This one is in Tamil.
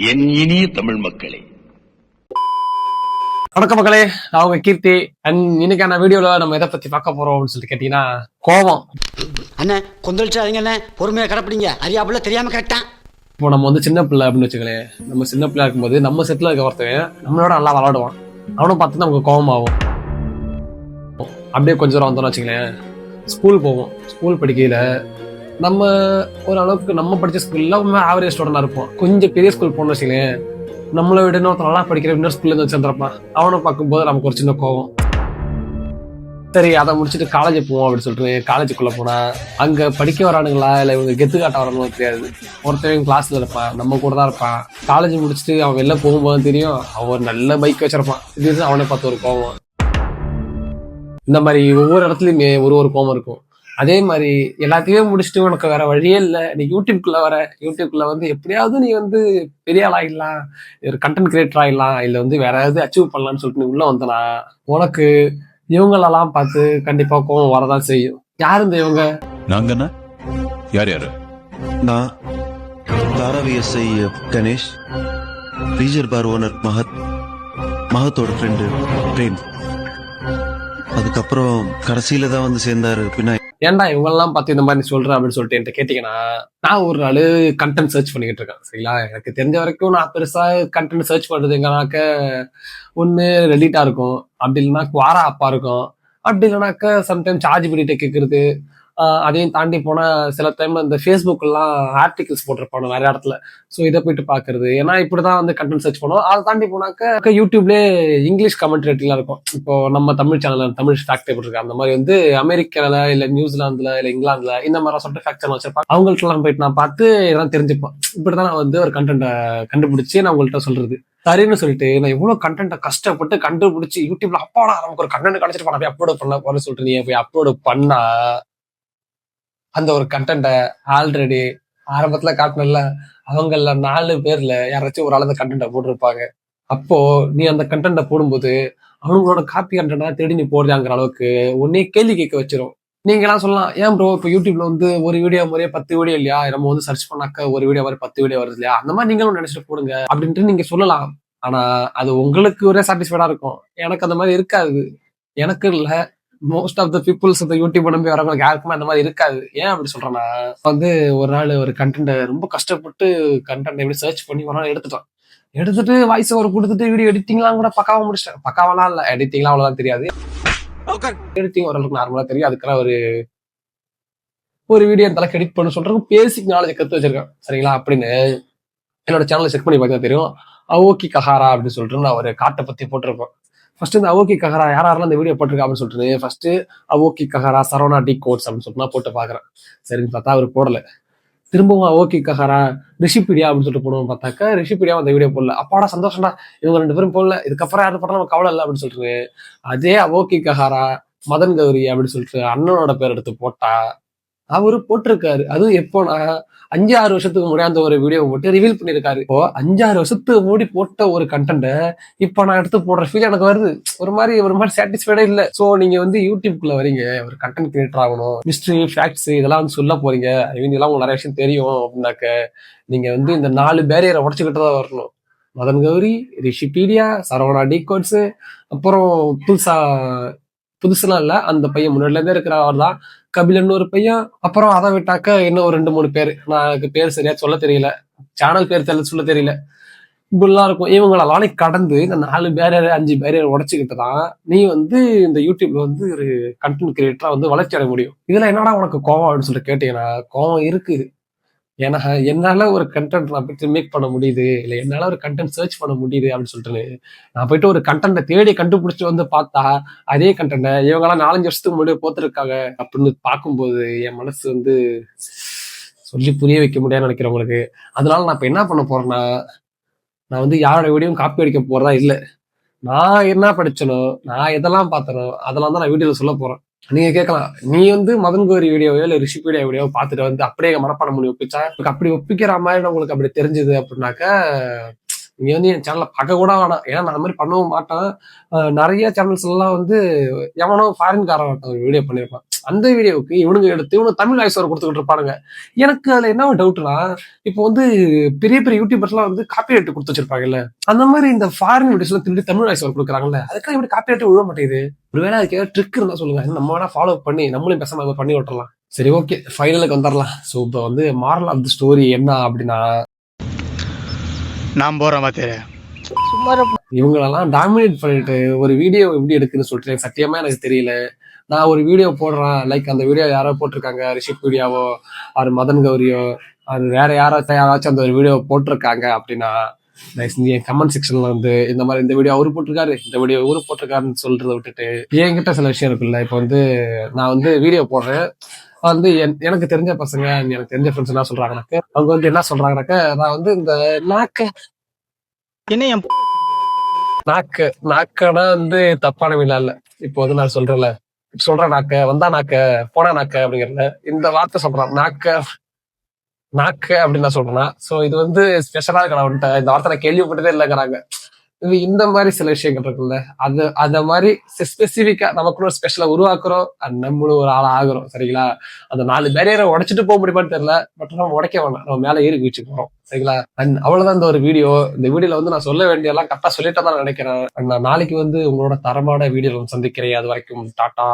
என் இனிய தமிழ் மக்களே, வணக்கம் மக்களே. நான் உங்க கீர்த்தி. அண்ட் இன்னைக்கான வீடியோல நம்ம எதை பத்தி பார்க்க போறோம் அப்படின்னு சொல்லிட்டு கேட்டீங்கன்னா, கோவம். அண்ணே கொந்தளிச்சாதீங்க அண்ணே, பொறுமையா கடப்பிடிங்க. அறியாப்புல தெரியாம கரெக்டா. இப்போ நம்ம வந்து சின்ன பிள்ளை அப்படின்னு வச்சுக்கலேன். நம்ம சின்ன பிள்ளை இருக்கும்போது நம்ம செட்டில் இருக்க ஒருத்தவன் நம்மளோட நல்லா விளாடுவான். அவனும் பார்த்து நமக்கு கோவம் ஆகும். அப்படியே கொஞ்ச தூரம் வந்தோம்னு வச்சுக்கலேன், ஸ்கூல் போவோம். ஸ்கூல் படிக்கையில நம்ம ஓரளவுக்கு நம்ம படிச்ச ஸ்கூல்ல ஆவரேஜ் ஸ்டூடெண்டா இருப்போம். கொஞ்சம் பெரிய ஸ்கூல் போகணும்னு வச்சுக்கலேன், நம்மளை விட இன்னொருத்த நல்லா படிக்கிற இன்னொரு ஸ்கூல்ல இருந்து வச்சிருந்திருப்பான். அவனை பார்க்கும்போது நமக்கு ஒரு சின்ன கோவம். சரி, அதை முடிச்சுட்டு காலேஜ் போவோம் அப்படின்னு சொல்லிட்டு காலேஜுக்குள்ள போனா அங்க படிக்க வரானுங்களா இல்ல இவங்க கெத்து காட்ட வரானுங்களோ தெரியாது. ஒருத்தவங்க கிளாஸ்ல இருப்பான், நம்ம கூட தான் இருப்பான். காலேஜ் முடிச்சுட்டு அவன் வெளில போகும்போது தெரியும் அவன் ஒரு நல்ல பைக் வச்சிருப்பான். இது அவனை பார்த்து ஒரு கோவம். இந்த மாதிரி ஒவ்வொரு இடத்துலயுமே ஒரு கோவம் இருக்கும். அதே மாதிரி எல்லாத்தையுமே முடிச்சுட்டு உனக்கு வேற வழியே இல்லை, நீ யூடியூப்குள்ள வந்து எப்படியாவது நீ வந்து பெரிய ஆளாயிடலாம், ஒரு கண்டென்ட் கிரியேட்டர் ஆயிடலாம், இல்ல வந்து வேற ஏதாவது அச்சீவ் பண்ணலாம்னு சொல்லிட்டு நீ உள்ள வந்தனா உனக்கு இவங்களெல்லாம் பார்த்து கண்டிப்பா கோவம் வரதான் செய்யும். யாரு இந்த இவங்க? நாங்கண்ணா யார் யாரு? நான் தாராவி எஸ்ஐ கணேஷ், ரீஜர் பார் ஓனர் மகத்தோட ஃப்ரெண்டு பிரேம். அதுக்கப்புறம் கடைசியில தான் வந்து சேர்ந்தாரு பின்னாடி. ஏன்டா இவங்கெல்லாம் பார்த்து இந்த மாதிரி சொல்ற அப்படின்னு சொல்லிட்டு என்கிட்ட கேட்டீங்கன்னா, நான் ஒரு நாள் கண்டென்ட் சர்ச் பண்ணிக்கிட்டு இருக்கேன். சரிங்களா, எனக்கு தெரிஞ்ச வரைக்கும் நான் பெருசா கண்டென்ட் சர்ச் பண்றது எங்கனாக்க ஒண்ணு ரெடிட்டா இருக்கும், அப்படி இல்லைன்னா குவாரா அப்பா இருக்கும், அப்படி இல்லைனாக்க சம்டைம் சார்ஜ் பண்ணிட்டு கேட்கறது. அதையும் தாண்டி போனா சில டைம்ல இந்த ஃபேஸ்புக் எல்லாம் ஆர்டிகிள்ஸ் போட்டிருப்பாங்க நிறைய இடத்துல. ஸோ இதை போயிட்டு பாக்குறது. ஏன்னா இப்படிதான் வந்து கண்டென்ட் சர்ச் பண்ணுவோம். அதை தாண்டி போனாக்க யூடியூப்லேயே இங்கிலீஷ் கமெண்ட்ரேட்டிங்லாம் இருக்கும். இப்போ நம்ம Tamil channel Tamil fact paper இருக்கு, அந்த மாதிரி வந்து அமெரிக்கால இல்ல நியூசிலாந்துல இல்ல இங்கிலாந்துல இந்த மாதிரி சொல்லிட்டு ஃபேக்ட் சேனல் வச்சிருப்பாங்க. அவங்கள்ட்ட எல்லாம் போயிட்டு நான் பார்த்து இதெல்லாம் தெரிஞ்சுப்பேன். இப்படிதான் நான் வந்து ஒரு கண்டென்ட்டை கண்டுபிடிச்சு நான் உங்கள்கிட்ட சொல்றது. சரின்னு சொல்லிட்டு நான் எவ்வளவு கண்டென்ட்டை கஷ்டப்பட்டு கண்டுபிடிச்சு யூடியூப்ல அப்பாடா நமக்கு ஒரு கண்டென்ட் கிடைச்சிட்டு போய் அப்லோட் பண்ண சொல்லிட்டு நீ போய் அப்லோடு பண்ணா அந்த ஒரு கண்டென்ட்டை ஆல்ரெடி ஆரம்பத்துல காட்டினல அவங்கள 4 பேர்ல யாராச்சும் ஒரு ஆள் அந்த கண்டென்ட்டை போட்டிருப்பாங்க. அப்போ நீ அந்த கண்டென்ட்டை போடும்போது அவங்களோட காப்பி கண்டென்ட்டா தேடி நீ போடுறாங்கிற அளவுக்கு உன்னே கேள்வி கேட்க வச்சிரும். நீங்க எல்லாம் சொல்லலாம், ஏன் ப்ரோ இப்போ யூடியூப்ல வந்து ஒரு வீடியோ முறையே 10 வீடியோ இல்லையா, நம்ம வந்து சர்ச் பண்ணாக்க ஒரு வீடியோ மாதிரி 10 வீடியோ வருது இல்லையா, அந்த மாதிரி நீங்களும் நினைச்சிட்டு போடுங்க அப்படின்ட்டு நீங்க சொல்லலாம். ஆனா அது உங்களுக்கு ஒரே சாட்டிஸ்ஃபைடா இருக்கும், எனக்கு அந்த மாதிரி இருக்காது. எனக்கு இல்ல, மோஸ்ட் ஆஃப் த பீப்புள்ஸ் இந்த யூடியூப் நம்பி வரவங்களுக்கு யாருக்குமே அந்த மாதிரி இருக்காது. ஏன் அப்படி சொல்றேன்னா, வந்து ஒரு நாள் ஒரு கண்டென்ட் ரொம்ப கஷ்டப்பட்டு கண்டென்ட் எப்படி சர்ச் பண்ணி ஒரு நாள் எடுத்துட்டு வாய்ஸ் ஓவர் கொடுத்துட்டு வீடியோ எடிட்டிங்லாம் கூட பக்காவா முடிச்சிட்டேன். பக்காவெல்லாம் இல்ல, எடிட்டிங்லாம் அவ்வளவுதான் தெரியாது, எடிட்டிங் ஓரளவுக்கு நார்மலா தெரியும். அதுக்கெல்லாம் ஒரு வீடியோ அந்த அளவுக்கு எடிட் பண்ண சொல்றதுக்கு பேசிக் நாலேஜ் கத்து வச்சிருக்கேன். சரிங்களா, அப்படின்னு என்னோட சேனலை செக் பண்ணி பார்த்தா தெரியும். அவோக்கி கஹாரா அப்படின்னு சொல்லிட்டு நான் ஒரு காட்டை பத்தி போட்டிருப்பேன். ஃபர்ஸ்ட் இந்த அவோக்கி கஹாரா யாரெல்லாம் இந்த வீடியோ போட்டிருக்கா அப்படின்னு சொல்லிட்டு ஃபர்ஸ்ட் அவோக்கி கஹாரா சரவணா டி கோட்ஸ் அப்படின்னு சொல்லிட்டு நான் போட்டு பாக்குறேன். சரின்னு பார்த்தா அவர் போடல. திரும்பவும் அவோக்கி கஹாரா ரிஷிபீடியா அப்படின்னு சொல்லிட்டு போடுவோம். பார்த்தாக்கா ரிஷிபீடியா அந்த வீடியோ போடல. அப்பாடா சந்தோஷம்டா, இவங்க 2 பேரும் போடல, இதுக்கப்புறம் யாரும் போட்டா நம்ம கவலை இல்லை அப்படின்னு சொல்லிட்டு அதே அவோக்கி கஹாரா மதன் கௌரி அப்படின்னு சொல்லிட்டு அண்ணனோட பேர் எடுத்து போட்டா அவரு போட்டிருக்காரு. அதுவும் எப்போனா 5-6 வருஷத்துக்கு முன்னாடி அந்த ஒரு வீடியோ போட்டு ரிவீல் பண்ணிருக்காரு. இப்போ 5-6 வருஷத்துக்கு முன்னாடி போட்ட ஒரு கண்டென்ட் இப்ப நான் எடுத்து போடுற ஃபீல் எனக்கு வருது. ஒரு மாதிரி சாட்டிஸ்ஃபைடே இல்லை. சோ நீங்க வந்து யூடியூப்குள்ள வரீங்க, ஒரு கண்டென்ட் கிரியேட்டர் ஆகணும், மிஸ்ட்ரி ஃபேக்ட்ஸ் இதெல்லாம் வந்து சொல்ல போறீங்க, இதெல்லாம் உங்களுக்கு நிறைய விஷயம் தெரியும் அப்படின்னாக்க நீங்க வந்து இந்த 4 பேரியரை உடச்சுக்கிட்டு தான் வரணும். மதன் கௌரி, ரிஷிபீடியா, சரவணா டி கோட்ஸ், அப்புறம் புதுசுலாம் இல்ல, அந்த பையன் முன்னாடில இருந்தே இருக்கிறவர் தான் கபிலன்னு ஒரு பையன். அப்புறம் அதை விட்டாக்க இன்னும் ஒரு 2-3 பேர், எனக்கு பேர் சரியா சொல்ல தெரியல, சேனல் பேர் சொல்ல தெரியல. இப்படிலாம் இருக்கும். இவங்களெல்லாம் கடந்து இந்த 4 பேரியர் 5 பேரியர் உடைச்சுக்கிட்டு தான் நீ வந்து இந்த யூடியூப்ல வந்து ஒரு கண்டென்ட் கிரியேட்டரா வந்து வளர்ச்சி அடைய முடியும். இதுல என்னடா உனக்கு கோவம் அப்படின்னு சொல்லிட்டு கேட்டீங்கன்னா, கோவம் இருக்கு. ஏன்னா என்னால ஒரு கண்டென்ட் நான் போயிட்டு மேக் பண்ண முடியுது, இல்லை என்னால ஒரு கண்டென்ட் சர்ச் பண்ண முடியுது அப்படின்னு சொல்லிட்டு நான் போயிட்டு ஒரு கண்டென்ட்டை தேடி கண்டுபிடிச்சிட்டு வந்து பார்த்தா அதே கண்டென்ட்டை இவங்கெல்லாம் 4-5 வருஷத்துக்கு முன்னாடி போத்திருக்காங்க அப்படின்னு பார்க்கும்போது என் மனசு வந்து சொல்லி புரிய வைக்க முடியாதுன்னு நினைக்கிறேன் உங்களுக்கு. அதனால நான் இப்ப என்ன பண்ண போறேன்னா, நான் வந்து யாரோட வீடியோவும் காப்பி அடிக்க போறதா இல்லை. நான் என்ன படிச்சனோ, நான் எதெல்லாம் பார்த்தனோ அதெல்லாம் தான் நான் வீடியோல சொல்ல போறேன். நீங்க கேட்கலாம், நீ வந்து மதன் கௌரி வீடியோவோ இல்ல ரிஷிபீடியா வீடியோ பார்த்துட்டு வந்து அப்படியே மனப்பாடம் பண்ணி ஒப்பிச்சா அப்படி ஒப்பிக்கிற மாதிரி உங்களுக்கு அப்படி தெரிஞ்சது அப்படின்னாக்க நீங்க வந்து என் சேனல்ல பார்க்க கூட வேணாம். ஏன்னா நான் அந்த மாதிரி பண்ணவும் மாட்டேன். நிறைய சேனல்ஸ் எல்லாம் வந்து எவனோ ஃபாரின்காரன் வீடியோ பண்ணியிருப்பான். அந்த வீடியோவுக்கு இவனுங்க எடுத்து இவனு தமிழ் வாய்ஸ் ஓவர் கொடுத்துக்கிட்டு இருப்பானுங்க. எனக்கு அதுல என்ன டவுட்னா, இப்போ வந்து பெரிய பெரிய யூடியூபர்ஸ்லாம் வந்து காப்பி ரைட் கொடுத்து வச்சிருப்பாங்கல்ல, அந்த மாதிரி இந்த ஃபாரின் வீடியோஸ்ல திரும்பி தமிழ் வாய்ஸ் ஓவர் கொடுக்குறாங்கல்ல, அதுக்காக இப்படி காப்பி ரைட் விழ மாட்டேங்குது. ஒருவேளை அதுக்கு ஏதாவது ட்ரிக் இருந்தா சொல்லுங்க, நம்ம வேணா ஃபாலோ பண்ணி நம்மளும் பேசாம பண்ணி விட்டுறலாம். சரி, ஓகே, ஃபைனலுக்கு வந்துடலாம். ஸோ இப்போ வந்து மாரல் ஆஃப் தி ஸ்டோரி என்ன அப்படின்னா, நான் போறேன் பாத்தேன். இவங்களெல்லாம் டாமினேட் பண்ணிட்டு ஒரு வீடியோ எப்படி எடுக்குன்னு சொல்லிட்டு எனக்கு சத்தியமா எனக்கு தெரியல. நான் ஒரு வீடியோ போடுறேன், லைக் அந்த வீடியோ யாரோ போட்டிருக்காங்க, ரிஷிப் வீடியோவோ அது மதன் கௌரியோ அது வேற யாராச்சும் அந்த ஒரு வீடியோ போட்டிருக்காங்க அப்படின்னா, என் கமெண்ட் செக்ஷன்ல வந்து இந்த மாதிரி இந்த வீடியோ அவரு போட்டிருக்காரு, இந்த வீடியோ இவரு போட்டிருக்காருன்னு சொல்றதை விட்டுட்டு என்கிட்ட சில விஷயம் இருக்குல்ல. இப்போ வந்து நான் வந்து வீடியோ போடுறேன், வந்து எனக்கு தெரிஞ்ச பசங்க, எனக்கு தெரிஞ்ச ஃப்ரெண்ட்ஸ் என்ன சொல்றாங்கனாக்க, அவங்க வந்து என்ன சொல்றாங்கனாக்க, நான் வந்து இந்த என்ன என் நாக்கனா வந்து தப்பான விழா இல்ல. இப்போ வந்து நான் சொல்றேன் நாக்க, வந்தா நாக்க, போனா நாக்க அப்படிங்கறத இந்த வார்த்தை சொல்றான், நாக்க அப்படின்னு நான் சொல்றேன்னா. சோ இது வந்து ஸ்பெஷலா இருக்கா வந்துட்டு இந்த வார்த்தை நான் கேள்விப்பட்டதே இல்லைங்கிறாங்க. இது இந்த மாதிரி சில விஷயங்கள் இருக்குல்ல, அந்த மாதிரி ஸ்பெசிபிக்கா நமக்குள்ள ஒரு ஸ்பெஷலா உருவாக்குறோம், நம்மளும் ஒரு ஆளா ஆகுறோம். சரிங்களா? அந்த 4 பேரியரை உடைச்சிட்டு போக முடியுமான்னு தெரியல, பட் நம்ம உடைக்க வேண்டாம், நம்ம மேல ஏறி குதிச்சு போறோம். சரிங்களா? அண்ட் அவ்வளவுதான் இந்த ஒரு வீடியோ. இந்த வீடியோல வந்து நான் சொல்ல வேண்டிய எல்லாம் கரெக்டா சொல்லிட்டு தான் நினைக்கிறேன். நான் நாளைக்கு வந்து உங்களோட தரமான வீடியோ சந்திக்கிறேன். அது வரைக்கும் டாடா.